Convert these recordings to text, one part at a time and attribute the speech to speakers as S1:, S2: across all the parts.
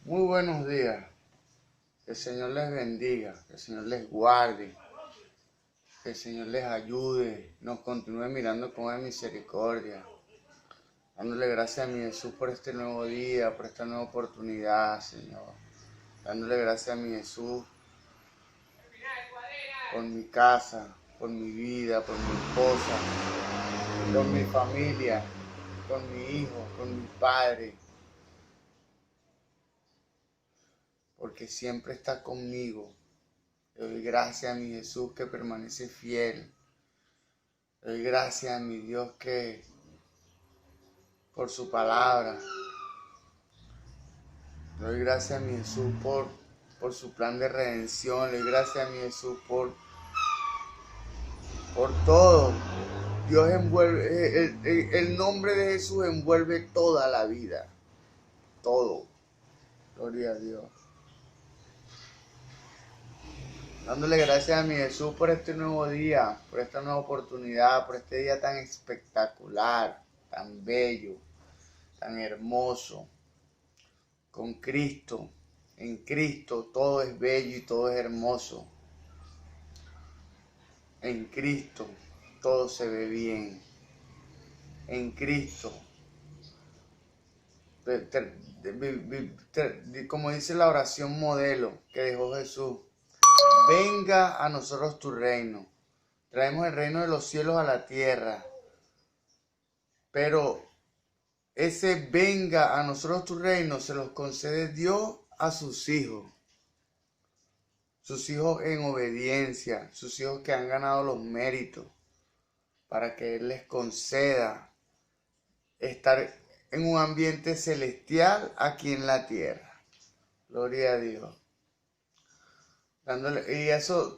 S1: Muy buenos días. Que el Señor les bendiga, que el Señor les guarde, que el Señor les ayude, nos continúe mirando con misericordia. Dándole gracias a mi Jesús por este nuevo día, por esta nueva oportunidad, Señor. Dándole gracias a mi Jesús por mi casa, por mi vida, por mi esposa, por mi familia, por mi hijo, por mi padre. Porque siempre está conmigo. Le doy gracias a mi Jesús que permanece fiel. Le doy gracias a mi Dios que por su palabra. Le doy gracias a mi Jesús por su plan de redención. Le doy gracias a mi Jesús por todo. Dios envuelve, el nombre de Jesús envuelve toda la vida. Todo. Gloria a Dios. Dándole gracias a mi Jesús por este nuevo día, por esta nueva oportunidad, por este día tan espectacular, tan bello, tan hermoso. Con Cristo, en Cristo todo es bello y todo es hermoso. En Cristo todo se ve bien. En Cristo, como dice la oración modelo que dejó Jesús, venga a nosotros tu reino. Traemos el reino de los cielos a la tierra. Pero ese venga a nosotros tu reino se los concede Dios a sus hijos. Sus hijos en obediencia, sus hijos que han ganado los méritos, para que Él les conceda estar en un ambiente celestial aquí en la tierra. Gloria a Dios. Y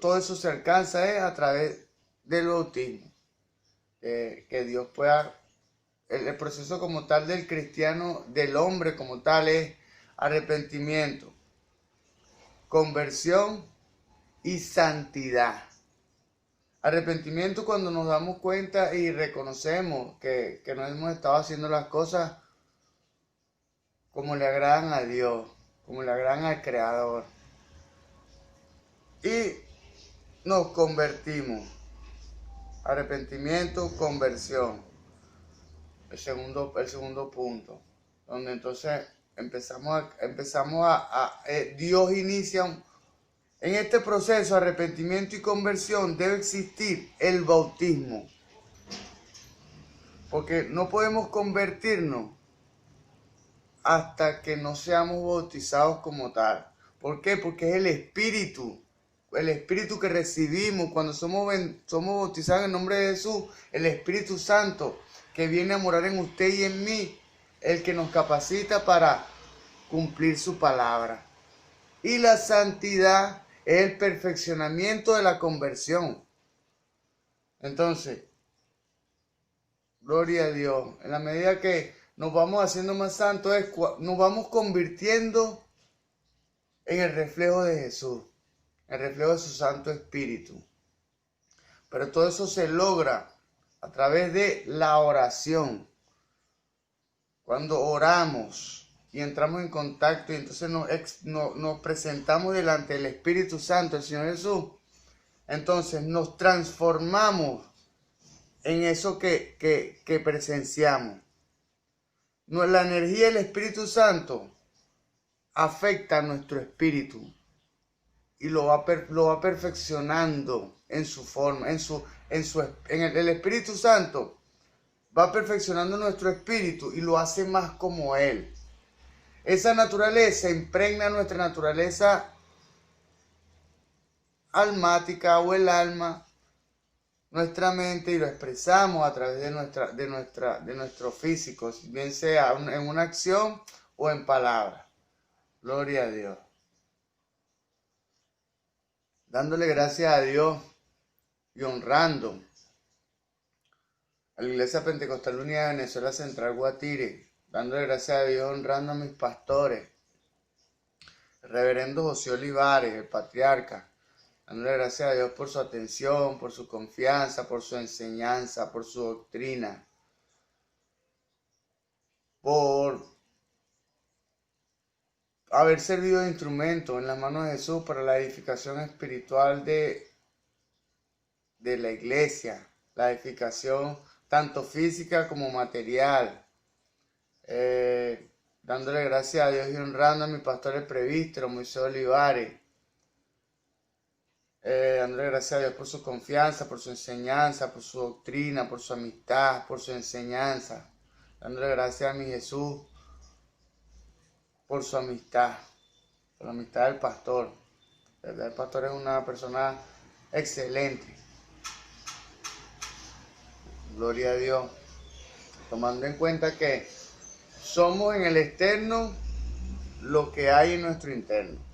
S1: todo eso se alcanza a través del bautismo. Que Dios pueda, el proceso como tal del cristiano, del hombre como tal, es arrepentimiento, conversión y santidad. Arrepentimiento cuando nos damos cuenta y reconocemos que no hemos estado haciendo las cosas como le agradan a Dios, como le agradan al Creador. Y nos convertimos. Arrepentimiento, conversión. El segundo punto. Donde entonces Dios inicia en este proceso de arrepentimiento y conversión debe existir el bautismo. Porque no podemos convertirnos hasta que no seamos bautizados como tal. ¿Por qué? Porque es el Espíritu que recibimos cuando somos bautizados en el nombre de Jesús, el Espíritu Santo que viene a morar en usted y en mí, el que nos capacita para cumplir su palabra. Y la santidad es el perfeccionamiento de la conversión. Entonces, gloria a Dios, en la medida que nos vamos haciendo más santos, nos vamos convirtiendo en el reflejo de Jesús, el reflejo de su Santo Espíritu. Pero todo eso se logra a través de la oración. Cuando oramos y entramos en contacto y entonces nos presentamos delante del Espíritu Santo, el Señor Jesús, entonces nos transformamos en eso que presenciamos. La energía del Espíritu Santo afecta a nuestro espíritu y lo va perfeccionando en su forma, el Espíritu Santo va perfeccionando nuestro espíritu y lo hace más como Él. Esa naturaleza impregna nuestra naturaleza almática o el alma, nuestra mente, y lo expresamos a través de nuestro físico, bien sea en una acción o en palabras. Gloria a Dios. Dándole gracias a Dios y honrando a la Iglesia Pentecostal Unida de Venezuela Central Guatire, dándole gracias a Dios, honrando a mis pastores, el reverendo José Olivares, el patriarca, dándole gracias a Dios por su atención, por su confianza, por su enseñanza, por su doctrina, por haber servido de instrumento en las manos de Jesús para la edificación espiritual de la iglesia, la edificación tanto física como material. Dándole gracias a Dios y honrando a mi pastor el presbítero Moisés Olivares. Dándole gracias a Dios por su confianza, por su enseñanza, por su doctrina, por su amistad, por su enseñanza. Dándole gracias a mi Jesús por su amistad, por la amistad del pastor. El pastor es una persona excelente. Gloria a Dios. Tomando en cuenta que somos en el externo lo que hay en nuestro interno.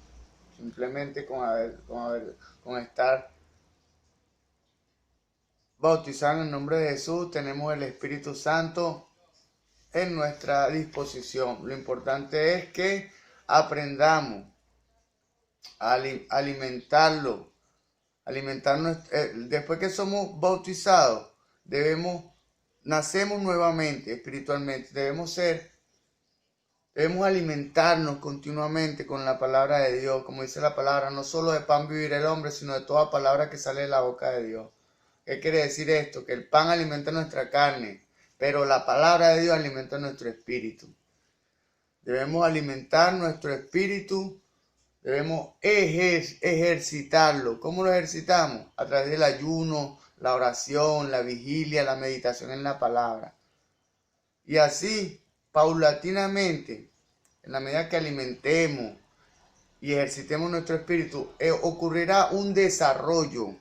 S1: Simplemente con estar bautizados en el nombre de Jesús, tenemos el Espíritu Santo en nuestra disposición. Lo importante es que aprendamos a alimentarlo. Después que somos bautizados, nacemos nuevamente espiritualmente. Debemos alimentarnos continuamente con la palabra de Dios. Como dice la palabra, no solo de pan vivirá el hombre, sino de toda palabra que sale de la boca de Dios. ¿Qué quiere decir esto? Que el pan alimenta nuestra carne, pero la palabra de Dios alimenta nuestro espíritu. Debemos alimentar nuestro espíritu, debemos ejercitarlo. ¿Cómo lo ejercitamos? A través del ayuno, la oración, la vigilia, la meditación en la palabra. Y así, paulatinamente, en la medida que alimentemos y ejercitemos nuestro espíritu, ocurrirá un desarrollo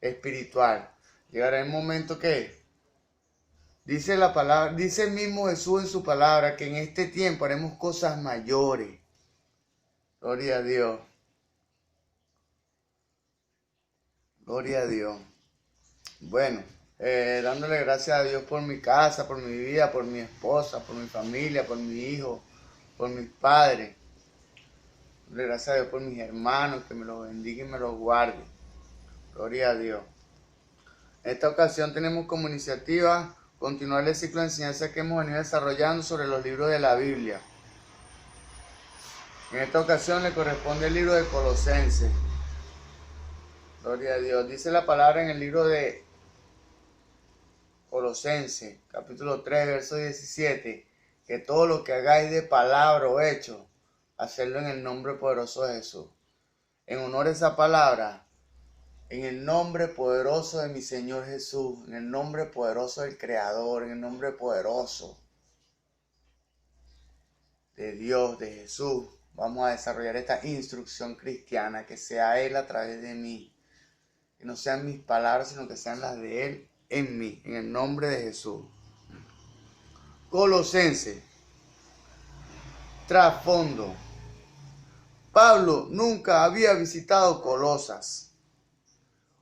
S1: espiritual. Llegará el momento que dice la palabra, dice el mismo Jesús en su palabra, que en este tiempo haremos cosas mayores. Gloria a Dios. Gloria a Dios. Bueno, dándole gracias a Dios por mi casa, por mi vida, por mi esposa, por mi familia, por mi hijo, por mis padres. Dándole gracias a Dios por mis hermanos, que me los bendiga y me los guarde. Gloria a Dios. En esta ocasión tenemos como iniciativa continuar el ciclo de enseñanza que hemos venido desarrollando sobre los libros de la Biblia. En esta ocasión le corresponde el libro de Colosenses. Gloria a Dios. Dice la palabra en el libro de Colosenses, capítulo 3, verso 17, que todo lo que hagáis de palabra o hecho, hacerlo en el nombre poderoso de Jesús. En honor a esa palabra, en el nombre poderoso de mi Señor Jesús, en el nombre poderoso del Creador, en el nombre poderoso de Dios, de Jesús, vamos a desarrollar esta instrucción cristiana, que sea Él a través de mí. Que no sean mis palabras, sino que sean las de Él en mí, en el nombre de Jesús. Colosenses. Trasfondo. Pablo nunca había visitado Colosas,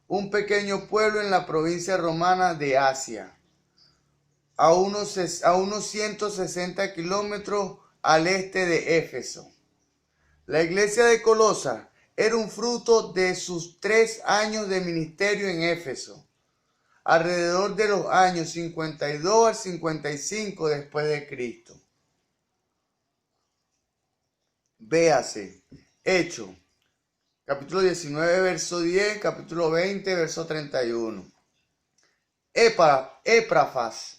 S1: un pequeño pueblo en la provincia romana de Asia, a unos 160 kilómetros al este de Éfeso. La iglesia de Colosas era un fruto de sus 3 años de ministerio en Éfeso, alrededor de los años 52 al 55 después de Cristo. Véase, Hechos, capítulo 19, verso 10, capítulo 20, verso 31. Epafras,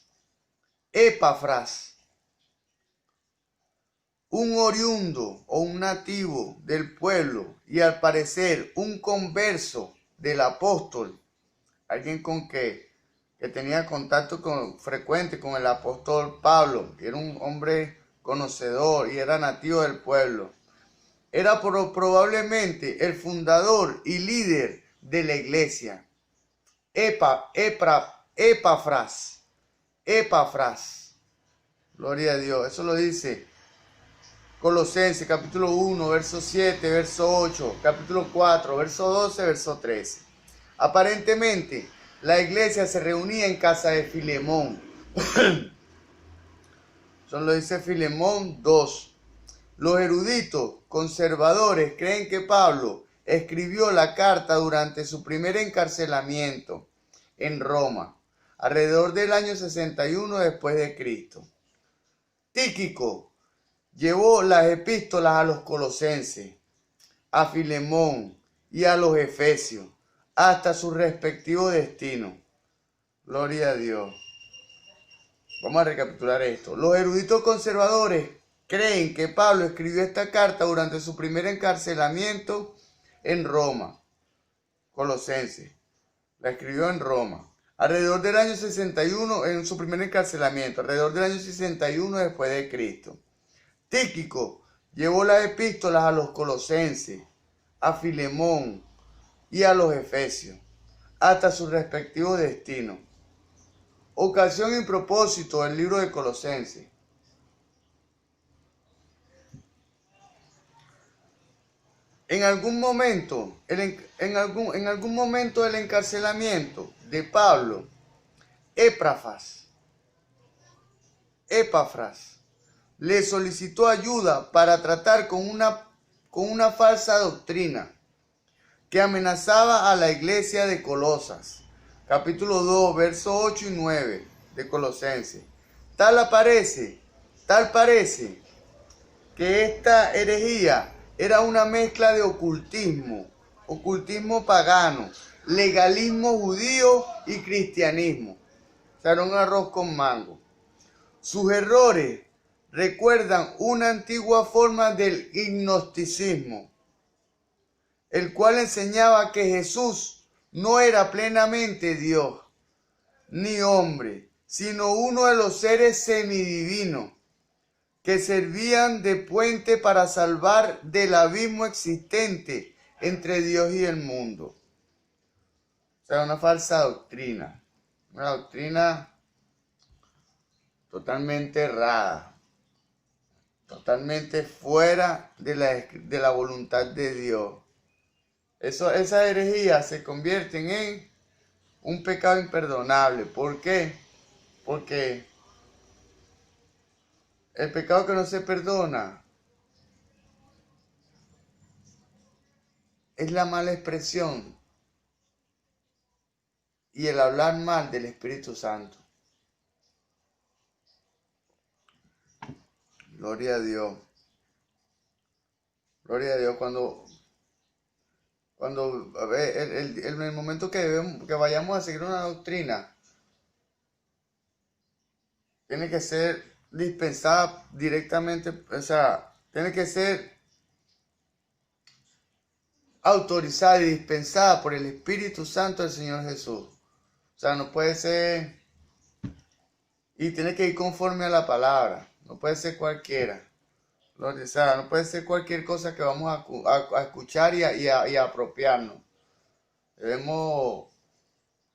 S1: un oriundo o un nativo del pueblo y al parecer un converso del apóstol, alguien que tenía contacto frecuente con el apóstol Pablo, que era un hombre conocedor y era nativo del pueblo. Era probablemente el fundador y líder de la iglesia. Epafras. Gloria a Dios. Eso lo dice Colosenses, capítulo 1, verso 7, verso 8, capítulo 4, verso 12, verso 13. Aparentemente, la iglesia se reunía en casa de Filemón. Eso lo dice Filemón 2. Los eruditos conservadores creen que Pablo escribió la carta durante su primer encarcelamiento en Roma, alrededor del año 61 después de Cristo. Tíquico llevó las epístolas a los colosenses, a Filemón y a los efesios, hasta su respectivo destino. Gloria a Dios. Vamos a recapitular esto. Los eruditos conservadores creen que Pablo escribió esta carta durante su primer encarcelamiento en Roma. Colosenses. La escribió en Roma. Alrededor del año 61, en su primer encarcelamiento, alrededor del año 61 después de Cristo. Tíquico llevó las epístolas a los colosenses, a Filemón y a los efesios, hasta su respectivo destino. Ocasión y propósito del libro de Colosenses. En algún momento del encarcelamiento de Pablo, Epafras le solicitó ayuda para tratar con una falsa doctrina que amenazaba a la iglesia de Colosas. Capítulo 2, versos 8 y 9 de Colosenses. Tal parece que esta herejía era una mezcla de ocultismo pagano, legalismo judío y cristianismo. O sea, era un arroz con mango. Sus errores recuerdan una antigua forma del gnosticismo, el cual enseñaba que Jesús no era plenamente Dios ni hombre, sino uno de los seres semidivinos que servían de puente para salvar del abismo existente entre Dios y el mundo. O sea, una falsa doctrina, una doctrina totalmente errada, totalmente fuera de la voluntad de Dios. Esas herejías se convierten en un pecado imperdonable. ¿Por qué? Porque el pecado que no se perdona es la mala expresión y el hablar mal del Espíritu Santo. Gloria a Dios. Gloria a Dios. En el momento que vayamos a seguir una doctrina, tiene que ser dispensada directamente, o sea, tiene que ser autorizada y dispensada por el Espíritu Santo del Señor Jesús. O sea, no puede ser, y tiene que ir conforme a la palabra, no puede ser cualquiera. O sea, no puede ser cualquier cosa que vamos a escuchar y a apropiarnos.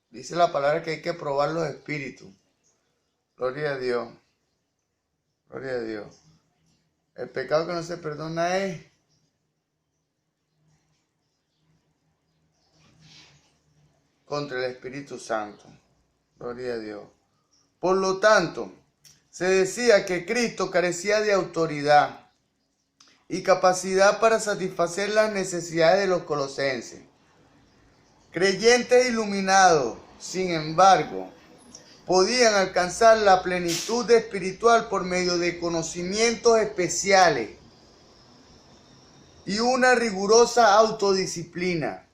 S1: Dice la palabra que hay que probar los espíritus. Gloria a Dios. Gloria a Dios. El pecado que no se perdona es contra el Espíritu Santo. Gloria a Dios. Por lo tanto, se decía que Cristo carecía de autoridad y capacidad para satisfacer las necesidades de los colosenses. Creyentes iluminados, sin embargo, podían alcanzar la plenitud espiritual por medio de conocimientos especiales y una rigurosa autodisciplina.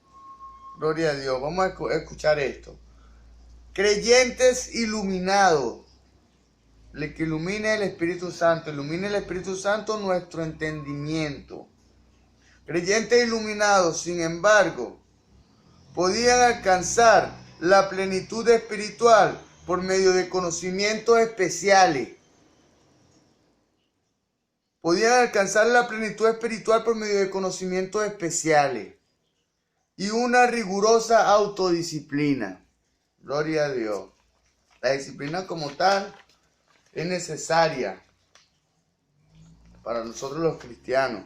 S1: Gloria a Dios. Vamos a escuchar esto. Creyentes iluminados. Que ilumine el Espíritu Santo. Ilumine el Espíritu Santo nuestro entendimiento. Creyentes iluminados, sin embargo, podían alcanzar la plenitud espiritual por medio de conocimientos especiales. Podían alcanzar la plenitud espiritual por medio de conocimientos especiales y una rigurosa autodisciplina. Gloria a Dios. La disciplina como tal es necesaria para nosotros los cristianos,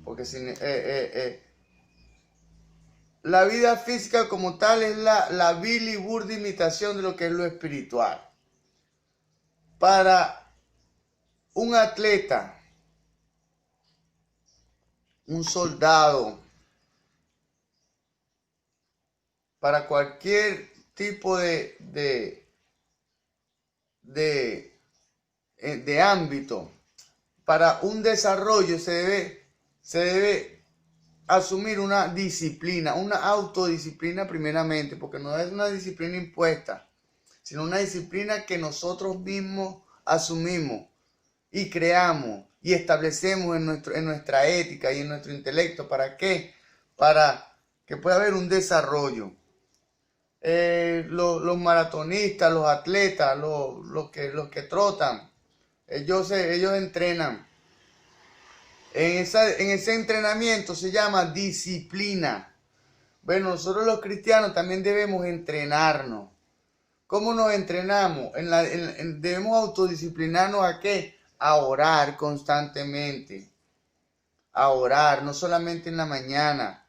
S1: porque la vida física como tal es la vil y burda imitación de lo que es lo espiritual. Para un atleta, un soldado, para cualquier tipo de ámbito, para un desarrollo se debe asumir una disciplina, una autodisciplina primeramente, porque no es una disciplina impuesta, sino una disciplina que nosotros mismos asumimos y creamos y establecemos en nuestra ética y en nuestro intelecto. ¿Para qué? Para que pueda haber un desarrollo. Los maratonistas, los atletas, los que trotan, ellos entrenan. En ese entrenamiento se llama disciplina. Bueno, nosotros los cristianos también debemos entrenarnos. ¿Cómo nos entrenamos? Debemos autodisciplinarnos ¿a qué? A orar constantemente. A orar, no solamente en la mañana,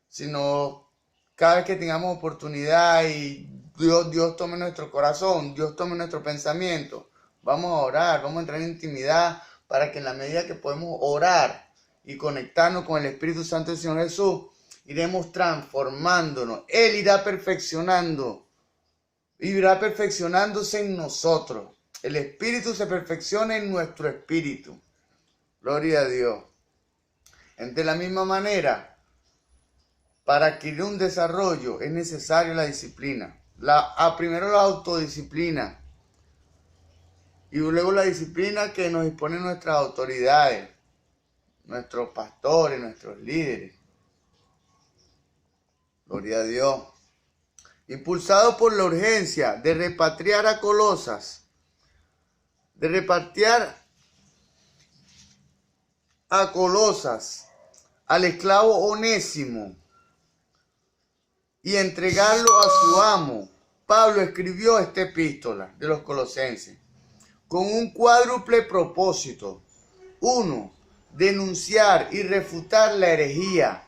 S1: sino cada vez que tengamos oportunidad y Dios tome nuestro corazón, Dios tome nuestro pensamiento. Vamos a orar, vamos a entrar en intimidad para que en la medida que podemos orar y conectarnos con el Espíritu Santo del Señor Jesús, iremos transformándonos. Él irá perfeccionándose en nosotros. El Espíritu se perfecciona en nuestro espíritu. Gloria a Dios. De la misma manera, para adquirir un desarrollo es necesaria la disciplina. Primero la autodisciplina. Y luego la disciplina que nos imponen nuestras autoridades, nuestros pastores, nuestros líderes. Gloria a Dios. Impulsado por la urgencia de repatriar a Colosas, al esclavo Onésimo y entregarlo a su amo, Pablo escribió esta epístola de los Colosenses con un cuádruple propósito. 1. Denunciar y refutar la herejía.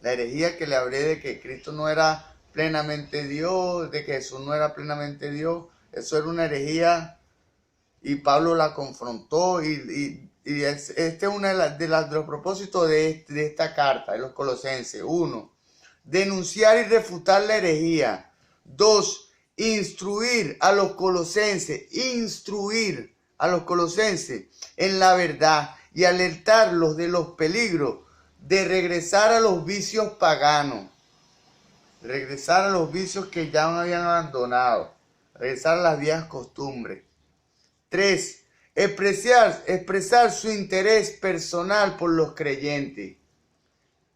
S1: La herejía que le hablé de que Cristo no era plenamente Dios, de que Jesús no era plenamente Dios. Eso era una herejía y Pablo la confrontó y este es uno de los propósitos de esta carta de los Colosenses. 1. Denunciar y refutar la herejía. 2. Instruir a los colosenses en la verdad y alertarlos de los peligros de regresar a los vicios paganos, regresar a los vicios que ya habían abandonado, regresar a las viejas costumbres. 3. Expresar su interés personal por los creyentes.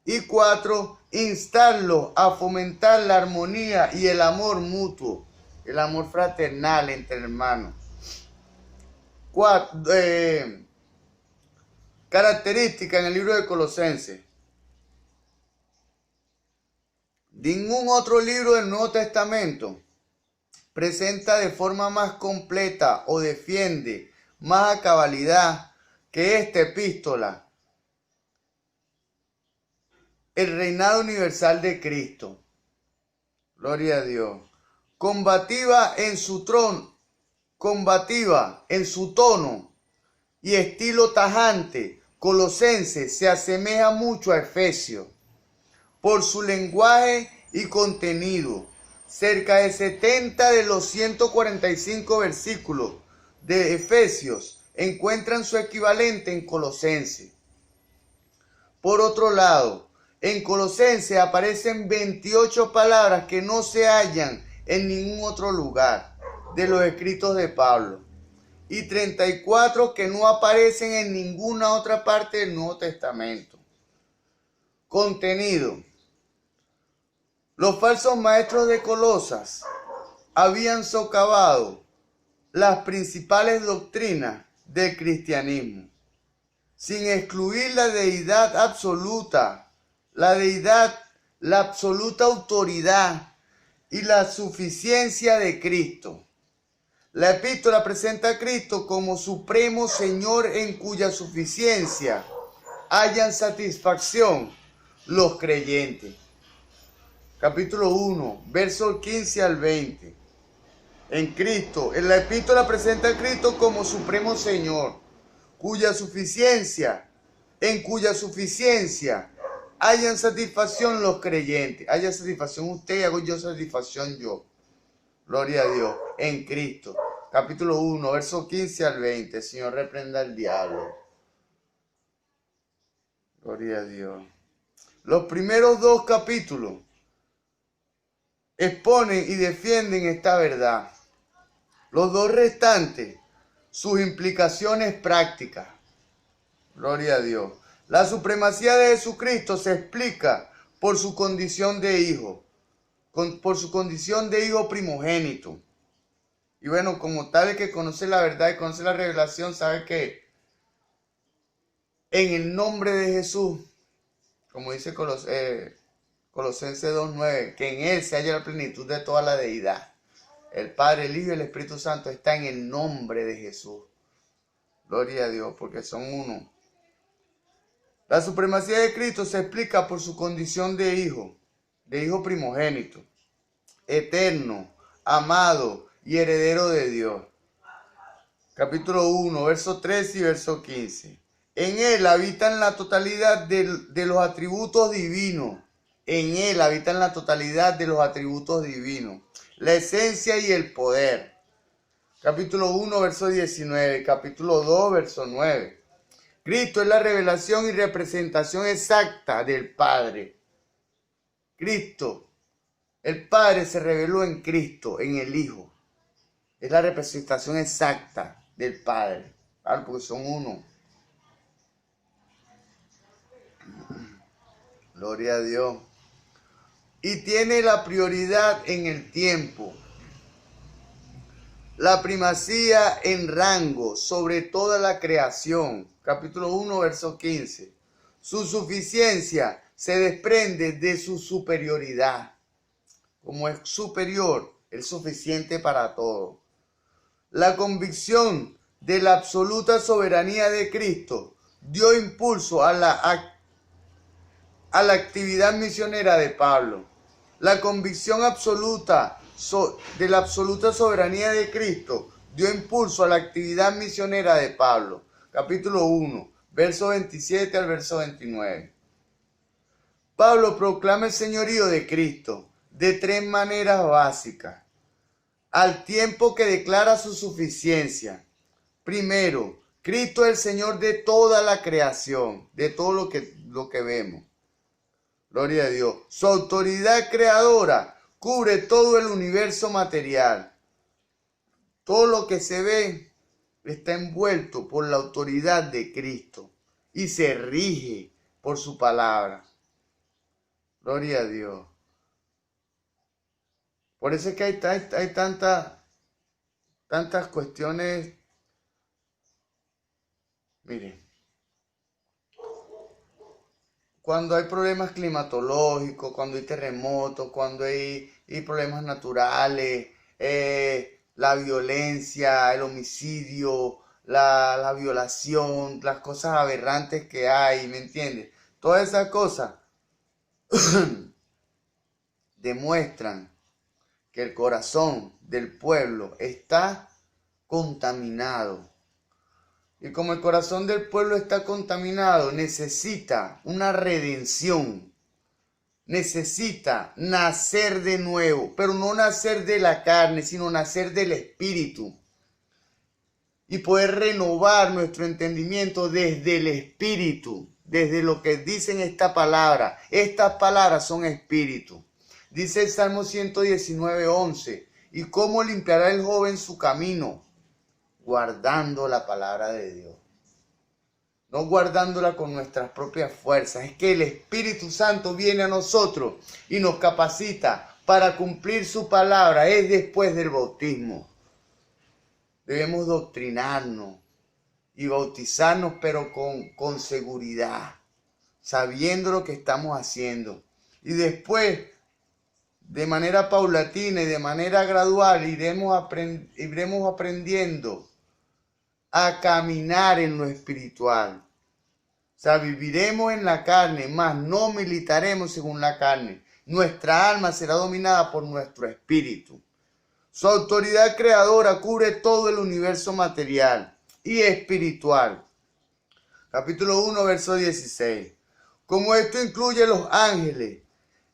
S1: Y 4. Instarlos a fomentar la armonía y el amor mutuo, el amor fraternal entre hermanos. 4. Característica en el libro de Colosenses. Ningún otro libro del Nuevo Testamento presenta de forma más completa o defiende más a cabalidad que esta epístola el reinado universal de Cristo. Gloria a Dios. Combativa en su tono y estilo tajante, Colosenses se asemeja mucho a Efesios por su lenguaje y contenido. Cerca de 70 de los 145 versículos de Efesios encuentran su equivalente en Colosenses. Por otro lado, en Colosenses aparecen 28 palabras que no se hallan en ningún otro lugar de los escritos de Pablo y 34 que no aparecen en ninguna otra parte del Nuevo Testamento. Contenido. Los falsos maestros de Colosas habían socavado las principales doctrinas del cristianismo, sin excluir la deidad absoluta, la absoluta autoridad y la suficiencia de Cristo. La epístola presenta a Cristo como supremo Señor en cuya suficiencia hallan satisfacción los creyentes. Capítulo 1, versos 15 al 20. En la epístola presenta a Cristo como supremo Señor, en cuya suficiencia hayan satisfacción los creyentes. Haya satisfacción usted y hago yo satisfacción yo. Gloria a Dios, en Cristo. capítulo 1, verso 15 al 20. Señor, reprenda al diablo. Gloria a Dios. Los primeros 2 capítulos exponen y defienden esta verdad. Los 2 restantes, sus implicaciones prácticas. Gloria a Dios. La supremacía de Jesucristo se explica por su condición de hijo, por su condición de hijo primogénito. Y bueno, como tal el que conoce la verdad y conoce la revelación, sabe que en el nombre de Jesús, como dice Colosenses 2:9, que en Él se halla la plenitud de toda la deidad. El Padre, el Hijo y el Espíritu Santo está en el nombre de Jesús. Gloria a Dios, porque son uno. La supremacía de Cristo se explica por su condición de hijo primogénito, eterno, amado y heredero de Dios. Capítulo 1, verso 13 y verso 15. En Él habitan la totalidad de los atributos divinos. En Él habitan la totalidad de los atributos divinos. La esencia y el poder. Capítulo 1, verso 19. Capítulo 2, verso 9. Cristo es la revelación y representación exacta del Padre. Cristo, el Padre se reveló en Cristo, en el Hijo. Es la representación exacta del Padre. Claro, porque son uno. Gloria a Dios. Y tiene la prioridad en el tiempo. La primacía en rango sobre toda la creación. Capítulo 1, verso 15. Su suficiencia se desprende de su superioridad. Como es superior, es suficiente para todo. La convicción de la absoluta soberanía de Cristo dio impulso a la actividad misionera de Pablo. La convicción absoluta de la absoluta soberanía de Cristo dio impulso a la actividad misionera de Pablo. Capítulo 1, verso 27 al verso 29. Pablo proclama el señorío de Cristo de 3 maneras básicas, al tiempo que declara su suficiencia. Primero, Cristo es el Señor de toda la creación, de todo lo que vemos. Gloria a Dios. Su autoridad creadora cubre todo el universo material. Todo lo que se ve está envuelto por la autoridad de Cristo y se rige por su palabra. Gloria a Dios. Por eso es que hay tantas cuestiones. Miren, cuando hay problemas climatológicos, cuando hay terremotos, cuando hay problemas naturales, la violencia, el homicidio, la violación, las cosas aberrantes que hay, ¿me entiendes? Todas esas cosas demuestran que el corazón del pueblo está contaminado. Y como el corazón del pueblo está contaminado, necesita una redención. Necesita nacer de nuevo, pero no nacer de la carne, sino nacer del Espíritu. Y poder renovar nuestro entendimiento desde el Espíritu, desde lo que dicen esta palabra. Estas palabras son Espíritu. Dice el Salmo 119:11, ¿y cómo limpiará el joven su camino? Guardando la palabra de Dios. No guardándola con nuestras propias fuerzas. Es que el Espíritu Santo viene a nosotros y nos capacita para cumplir su palabra. Es después del bautismo. Debemos doctrinarnos y bautizarnos, pero con seguridad, sabiendo lo que estamos haciendo. Y después, de manera paulatina y de manera gradual, iremos aprendiendo a caminar en lo espiritual. O sea, viviremos en la carne, mas no militaremos según la carne. Nuestra alma será dominada por nuestro espíritu. Su autoridad creadora cubre todo el universo material y espiritual. Capítulo 1, verso 16. Como esto incluye los ángeles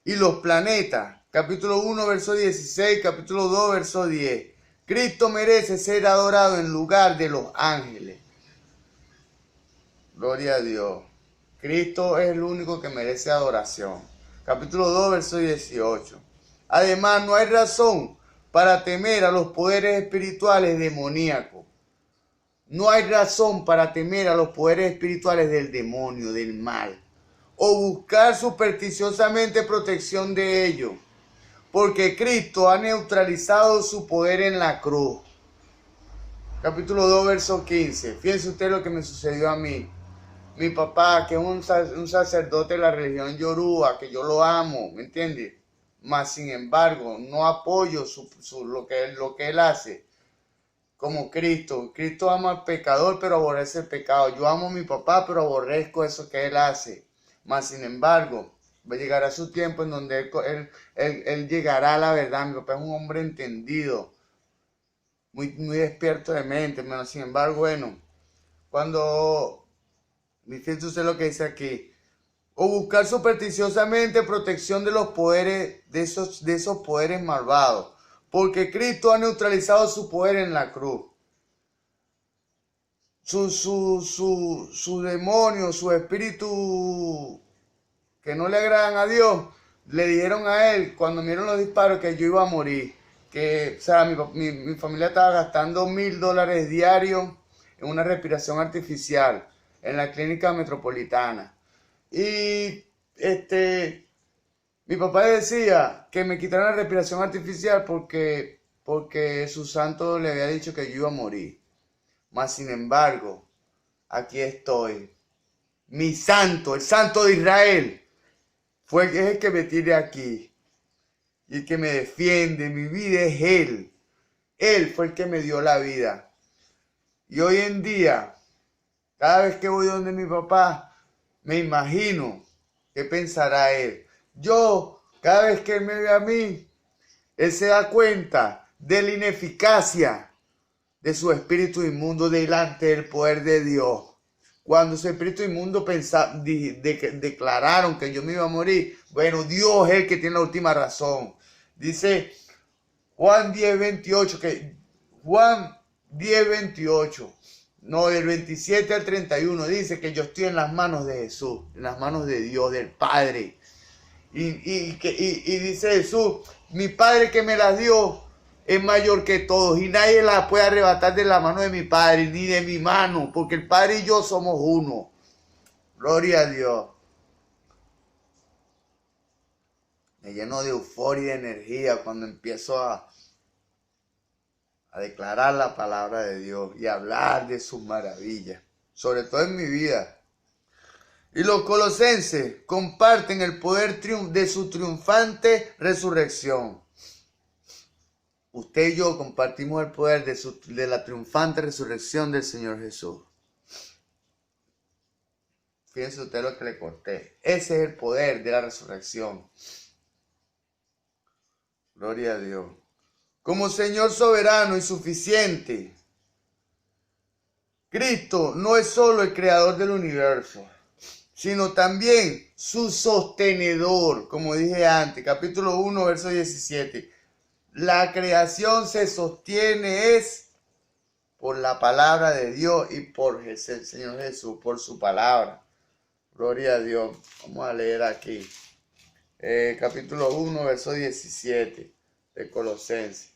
S1: y los planetas. Capítulo 1, verso 16. Capítulo 2, verso 10. Cristo merece ser adorado en lugar de los ángeles. Gloria a Dios. Cristo es el único que merece adoración. Capítulo 2, verso 18. Además, no hay razón para temer a los poderes espirituales demoníacos. No hay razón para temer a los poderes espirituales del demonio, del mal, o buscar supersticiosamente protección de ellos, porque Cristo ha neutralizado su poder en la cruz. Capítulo 2, verso 15. Fíjense usted lo que me sucedió a mí. Mi papá, que es un sacerdote de la religión yoruba, que yo lo amo, ¿me entiendes? Mas, sin embargo, no apoyo lo que él hace. Como Cristo. Cristo ama al pecador, pero aborrece el pecado. Yo amo a mi papá, pero aborrezco eso que él hace. Mas, sin embargo, llegará su tiempo en donde él llegará a la verdad. Mi papá es un hombre entendido, muy despierto de mente, pero sin embargo, bueno, cuando, fíjense usted lo que dice aquí, o buscar supersticiosamente protección de los poderes, de esos poderes malvados, porque Cristo ha neutralizado su poder en la cruz. Su demonio, su espíritu que no le agradan a Dios, le dijeron a él cuando vieron los disparos que yo iba a morir. Que, o sea, mi familia estaba gastando $1000 diarios en una respiración artificial en la clínica metropolitana. Y mi papá decía que me quitaran la respiración artificial porque su santo le había dicho que yo iba a morir. Mas sin embargo, aquí estoy. Mi santo, el santo de Israel, es el que me tiene aquí. Y el que me defiende. Mi vida es Él. Él fue el que me dio la vida. Y hoy en día, cada vez que voy donde mi papá, me imagino qué pensará Él. Yo, cada vez que Él me ve a mí, Él se da cuenta de la ineficacia de su espíritu inmundo delante del poder de Dios. Cuando su espíritu inmundo declararon que yo me iba a morir, bueno, Dios es el que tiene la última razón. Dice Juan 10:28, no, del 27 al 31, dice que yo estoy en las manos de Jesús, en las manos de Dios, del Padre. Y dice Jesús, mi Padre que me las dio es mayor que todos y nadie la puede arrebatar de la mano de mi Padre ni de mi mano, porque el Padre y yo somos uno. Gloria a Dios. Me lleno de euforia y de energía cuando empiezo a declarar la palabra de Dios y hablar de sus maravillas, sobre todo en mi vida. Y los colosenses comparten el poder de su triunfante resurrección. Usted y yo compartimos el poder de la triunfante resurrección del Señor Jesús. Fíjense usted lo que le corté. Ese es el poder de la resurrección. Gloria a Dios. Como Señor soberano y suficiente, Cristo no es solo el creador del universo, sino también su sostenedor, como dije antes, capítulo 1, verso 17. La creación se sostiene por la palabra de Dios y por el Señor Jesús, por su palabra. Gloria a Dios. Vamos a leer aquí. Capítulo 1, verso 17 de Colosenses.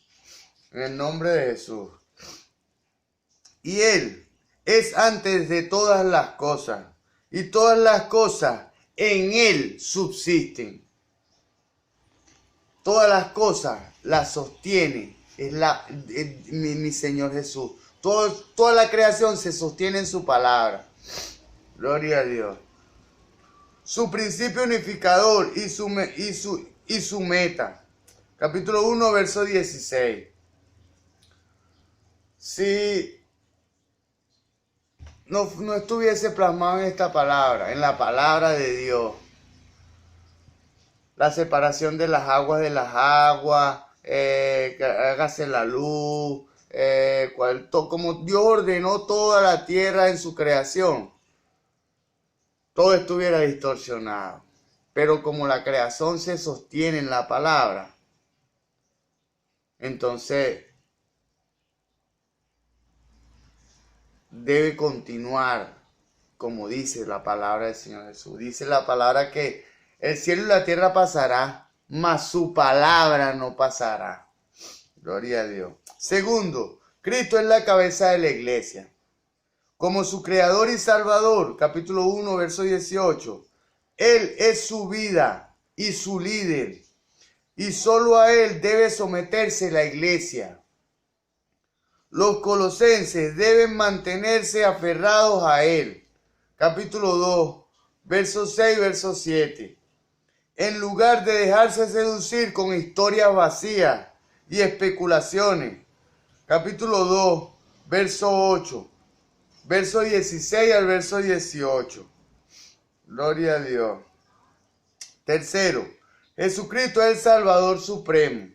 S1: En el nombre de Jesús. Y Él es antes de todas las cosas. Y todas las cosas en Él subsisten. Todas las cosas las sostiene mi Señor Jesús. Toda la creación se sostiene en su palabra. Gloria a Dios. Su principio unificador y su meta. Capítulo 1, verso 16. Si no estuviese plasmado en esta palabra, en la palabra de Dios, la separación de las aguas, que hágase la luz, como Dios ordenó toda la tierra en su creación, todo estuviera distorsionado. Pero como la creación se sostiene en la palabra, entonces debe continuar, como dice la palabra del Señor Jesús. Dice la palabra que el cielo y la tierra pasará, mas su palabra no pasará. Gloria a Dios. Segundo, Cristo es la cabeza de la iglesia. Como su creador y salvador, capítulo 1, verso 18. Él es su vida y su líder, y solo a él debe someterse la iglesia. Los colosenses deben mantenerse aferrados a él. Capítulo 2, verso 6, verso 7. En lugar de dejarse seducir con historias vacías y especulaciones. Capítulo 2, verso 8. Verso 16 al verso 18. Gloria a Dios. Tercero, Jesucristo es el Salvador Supremo.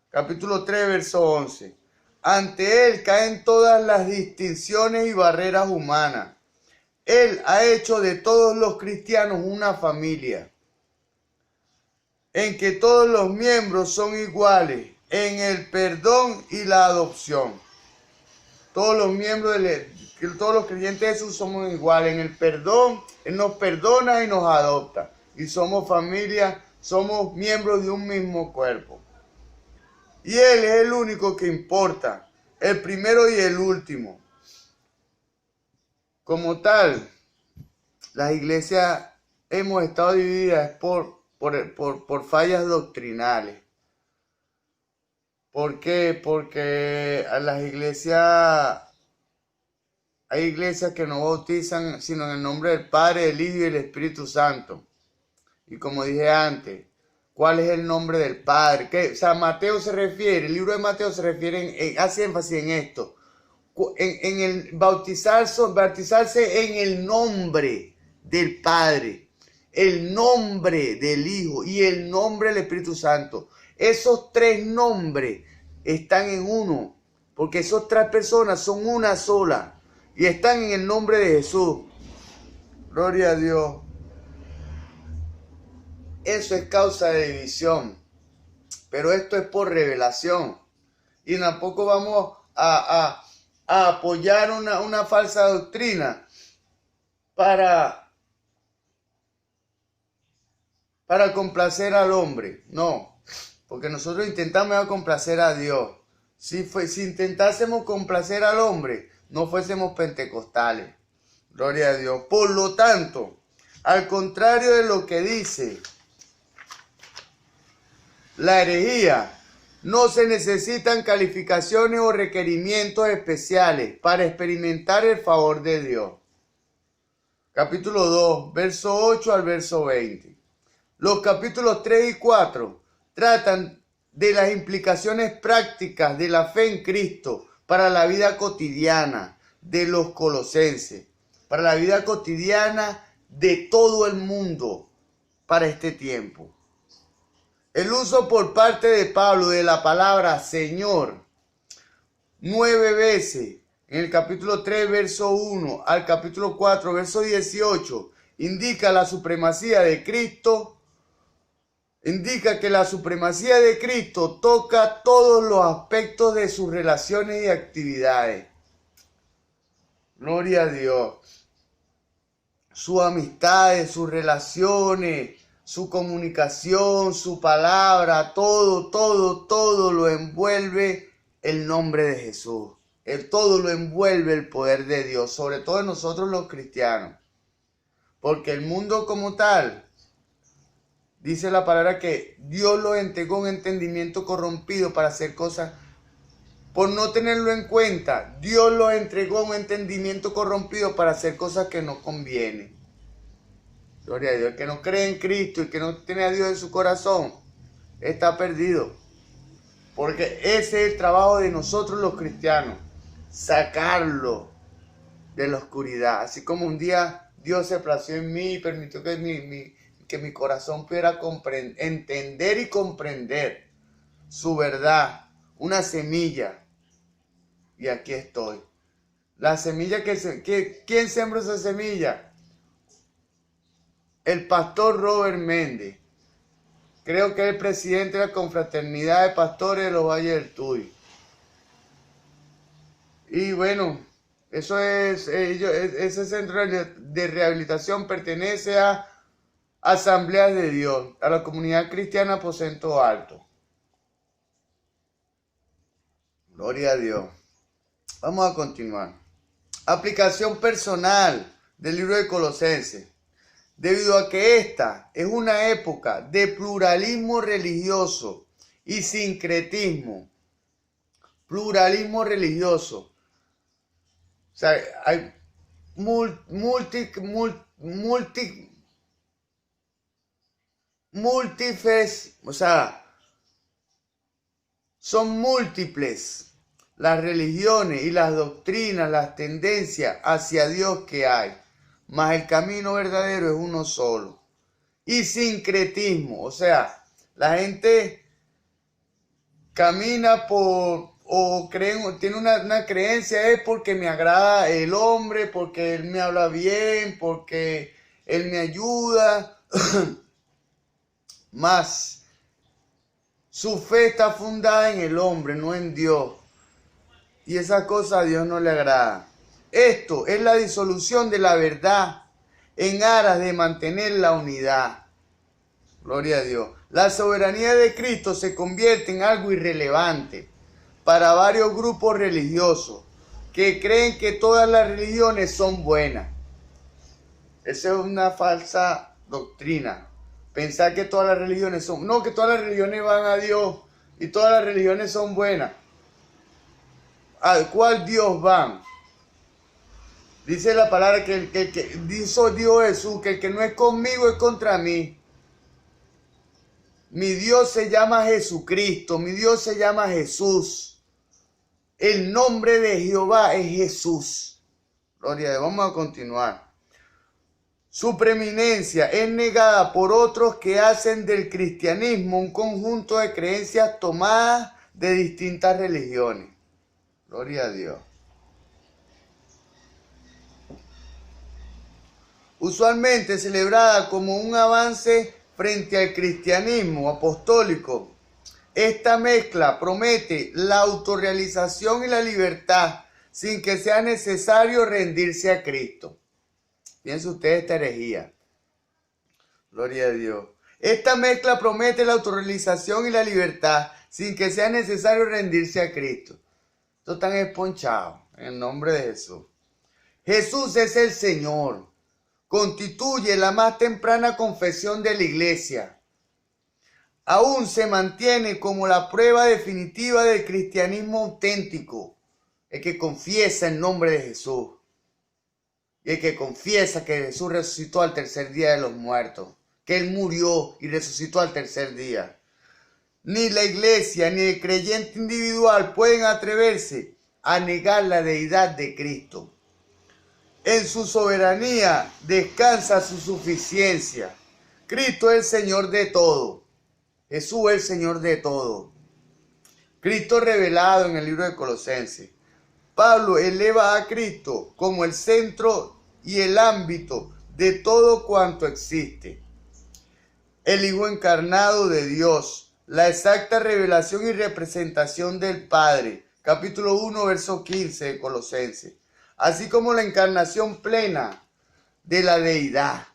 S1: Capítulo 3, verso 11. Ante Él caen todas las distinciones y barreras humanas. Él ha hecho de todos los cristianos una familia, en que todos los miembros son iguales en el perdón y la adopción. Todos los miembros, todos los creyentes de Jesús somos iguales en el perdón. Él nos perdona y nos adopta. Y somos familia, somos miembros de un mismo cuerpo. Y Él es el único que importa, el primero y el último. Como tal, las iglesias hemos estado divididas por fallas doctrinales. ¿Por qué? Porque a las iglesias, hay iglesias que no bautizan sino en el nombre del Padre, del Hijo y del Espíritu Santo. Y como dije antes, ¿cuál es el nombre del Padre? ¿Qué? O sea, Mateo se refiere, el libro de Mateo se refiere, hace énfasis en esto, en el bautizarse en el nombre del Padre, el nombre del Hijo y el nombre del Espíritu Santo. Esos tres nombres están en uno, porque esas tres personas son una sola y están en el nombre de Jesús. Gloria a Dios. Eso es causa de división, pero esto es por revelación. Y tampoco vamos a apoyar una falsa doctrina para complacer al hombre. No, porque nosotros intentamos complacer a Dios. Si intentásemos complacer al hombre, no fuésemos pentecostales. Gloria a Dios. Por lo tanto, al contrario de lo que dice la herejía, no se necesitan calificaciones o requerimientos especiales para experimentar el favor de Dios. Capítulo 2, verso 8 al verso 20. Los capítulos 3 y 4 tratan de las implicaciones prácticas de la fe en Cristo para la vida cotidiana de los colosenses, para la vida cotidiana de todo el mundo para este tiempo. El uso por parte de Pablo de la palabra Señor 9 veces en el capítulo 3, verso 1 al capítulo 4, verso 18, indica la supremacía de Cristo. Indica que la supremacía de Cristo toca todos los aspectos de sus relaciones y actividades. Gloria a Dios. Sus amistades, sus relaciones, su comunicación, su palabra, todo lo envuelve el nombre de Jesús. Todo lo envuelve el poder de Dios, sobre todo nosotros los cristianos. Porque el mundo como tal, dice la palabra que Dios lo entregó un entendimiento corrompido para hacer cosas, por no tenerlo en cuenta, Dios lo entregó un entendimiento corrompido para hacer cosas que no convienen. Gloria a Dios. El que no cree en Cristo y que no tiene a Dios en su corazón, está perdido. Porque ese es el trabajo de nosotros los cristianos, sacarlo de la oscuridad. Así como un día Dios se plació en mí y permitió que mi corazón pudiera entender y comprender su verdad, una semilla. Y aquí estoy. La semilla ¿quién sembró esa semilla? El pastor Robert Méndez. Creo que es el presidente de la Confraternidad de Pastores de los Valles del Tuy. Y bueno, Ese centro de rehabilitación pertenece a Asambleas de Dios, a la comunidad cristiana Aposento Alto. Gloria a Dios. Vamos a continuar. Aplicación personal del libro de Colosenses. Debido a que esta es una época de pluralismo religioso y sincretismo. Pluralismo religioso. O sea, hay son múltiples las religiones y las doctrinas, las tendencias hacia Dios que hay, mas el camino verdadero es uno solo. Y sincretismo, o sea, la gente camina tiene una creencia, es porque me agrada el hombre, porque él me habla bien, porque él me ayuda, más su fe está fundada en el hombre, no en Dios. Y esa cosa a Dios no le agrada. Esto es la disolución de la verdad en aras de mantener la unidad. Gloria a Dios. La soberanía de Cristo se convierte en algo irrelevante para varios grupos religiosos que creen que todas las religiones son buenas. Esa es una falsa doctrina. Pensar que todas las religiones son... No, que todas las religiones van a Dios y todas las religiones son buenas. ¿Al cuál Dios van? Dice la palabra que dijo Dios Jesús, que el que no es conmigo es contra mí. Mi Dios se llama Jesucristo, mi Dios se llama Jesús. El nombre de Jehová es Jesús. Gloria a Dios. Vamos a continuar. Su preeminencia es negada por otros que hacen del cristianismo un conjunto de creencias tomadas de distintas religiones. Gloria a Dios. Usualmente celebrada como un avance frente al cristianismo apostólico, esta mezcla promete la autorrealización y la libertad sin que sea necesario rendirse a Cristo. Piensen ustedes esta herejía. Gloria a Dios. Esta mezcla promete la autorrealización y la libertad sin que sea necesario rendirse a Cristo. Estos están esponchados en el nombre de Jesús. Jesús es el Señor. Constituye la más temprana confesión de la iglesia. Aún se mantiene como la prueba definitiva del cristianismo auténtico, el que confiesa el nombre de Jesús y el que confiesa que Jesús resucitó al tercer día de los muertos, que Él murió y resucitó al tercer día. Ni la iglesia ni el creyente individual pueden atreverse a negar la deidad de Cristo. En su soberanía descansa su suficiencia. Cristo es el Señor de todo. Jesús es el Señor de todo. Cristo revelado en el libro de Colosenses. Pablo eleva a Cristo como el centro y el ámbito de todo cuanto existe. El Hijo encarnado de Dios, la exacta revelación y representación del Padre. Capítulo 1, verso 15 de Colosenses. Así como la encarnación plena de la deidad.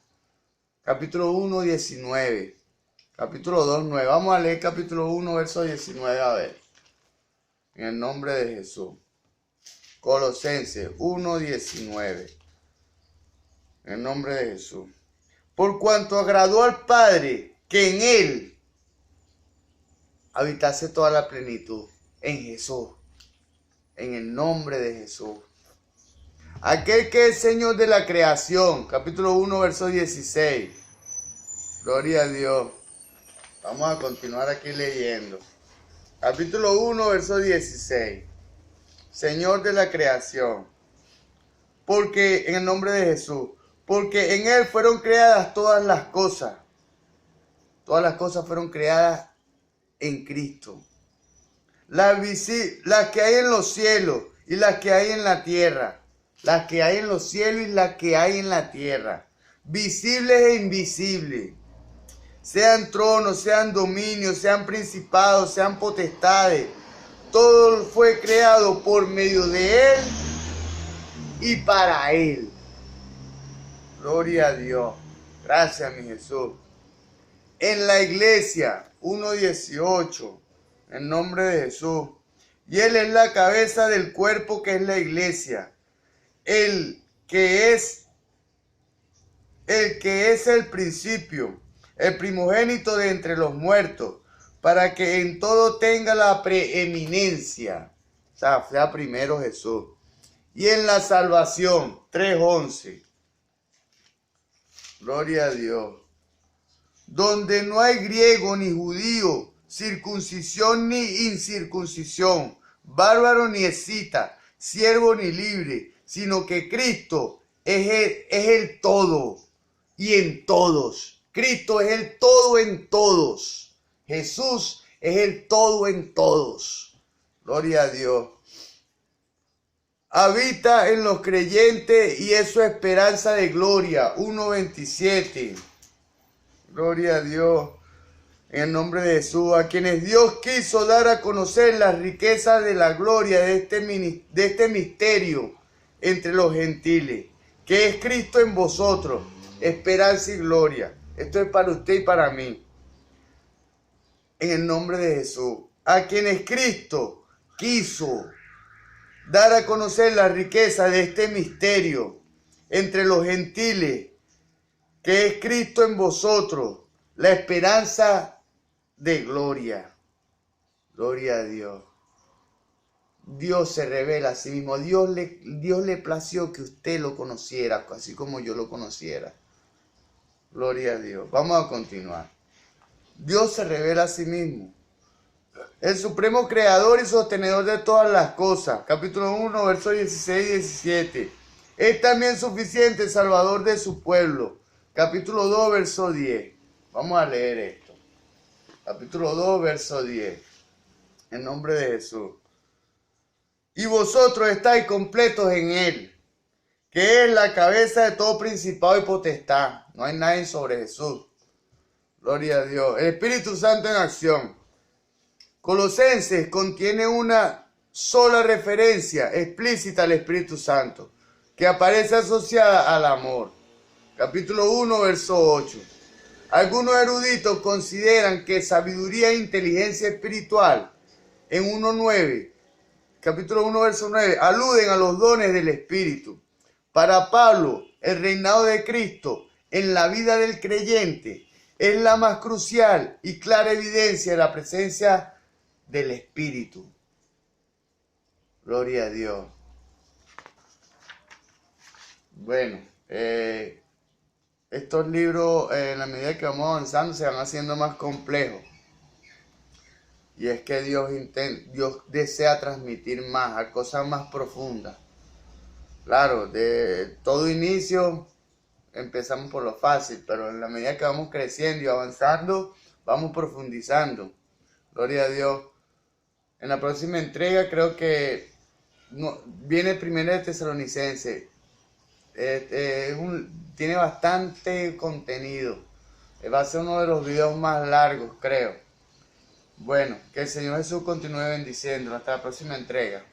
S1: Capítulo 1, 19. Capítulo 2, 9. Vamos a leer capítulo 1, verso 19, a ver. En el nombre de Jesús. Colosenses 1, 19. En el nombre de Jesús. Por cuanto agradó al Padre que en Él habitase toda la plenitud. En Jesús. En el nombre de Jesús. Aquel que es Señor de la creación. Capítulo 1, verso 16. Gloria a Dios. Vamos a continuar aquí leyendo. Capítulo 1, verso 16. Señor de la creación. Porque, en el nombre de Jesús, porque en Él fueron creadas todas las cosas. Todas las cosas fueron creadas en Cristo. Las que hay en los cielos y las que hay en la tierra. Las que hay en los cielos y las que hay en la tierra. Visibles e invisibles. Sean tronos, sean dominios, sean principados, sean potestades. Todo fue creado por medio de Él y para Él. Gloria a Dios. Gracias, mi Jesús. En la iglesia, 1:18, en nombre de Jesús. Y Él es la cabeza del cuerpo que es la iglesia. El que es el principio, el primogénito de entre los muertos, para que en todo tenga la preeminencia. O sea primero Jesús. Y en la salvación, 3:11. Gloria a Dios. Donde no hay griego ni judío, circuncisión ni incircuncisión, bárbaro ni escita, siervo ni libre, sino que Cristo es el todo y en todos. Cristo es el todo en todos. Jesús es el todo en todos. Gloria a Dios. Habita en los creyentes y es su esperanza de gloria. 1:27. Gloria a Dios. En el nombre de Jesús, a quienes Dios quiso dar a conocer las riquezas de la gloria de este misterio entre los gentiles, que es Cristo en vosotros, esperanza y gloria. Esto es para usted y para mí. En el nombre de Jesús, a quienes Cristo quiso dar a conocer la riqueza de este misterio entre los gentiles, que es Cristo en vosotros, la esperanza de gloria. Gloria a Dios. Dios se revela a sí mismo. Dios le plació que usted lo conociera, así como yo lo conociera. Gloria a Dios. Vamos a continuar. Dios se revela a sí mismo. El supremo creador y sostenedor de todas las cosas. Capítulo 1, versos 16 y 17. Es también suficiente salvador de su pueblo. Capítulo 2, verso 10. Vamos a leer esto. Capítulo 2, verso 10. En nombre de Jesús. Y vosotros estáis completos en Él, que es la cabeza de todo principado y potestad. No hay nadie sobre Jesús. Gloria a Dios. El Espíritu Santo en acción. Colosenses contiene una sola referencia explícita al Espíritu Santo, que aparece asociada al amor. Capítulo 1, verso 8. Algunos eruditos consideran que sabiduría e inteligencia espiritual en 1:9, capítulo 1, verso 9, aluden a los dones del Espíritu. Para Pablo, el reinado de Cristo en la vida del creyente es la más crucial y clara evidencia de la presencia del Espíritu. Gloria a Dios. Bueno, estos libros, en la medida que vamos avanzando, se van haciendo más complejos. Y es que Dios desea transmitir más, a cosas más profundas. Claro, de todo inicio empezamos por lo fácil, pero en la medida que vamos creciendo y avanzando, vamos profundizando. Gloria a Dios. En la próxima entrega creo que viene primero de Tesalonicenses. Tiene bastante contenido. Va a ser uno de los videos más largos, creo. Bueno, que el Señor Jesús continúe bendiciendo. Hasta la próxima entrega.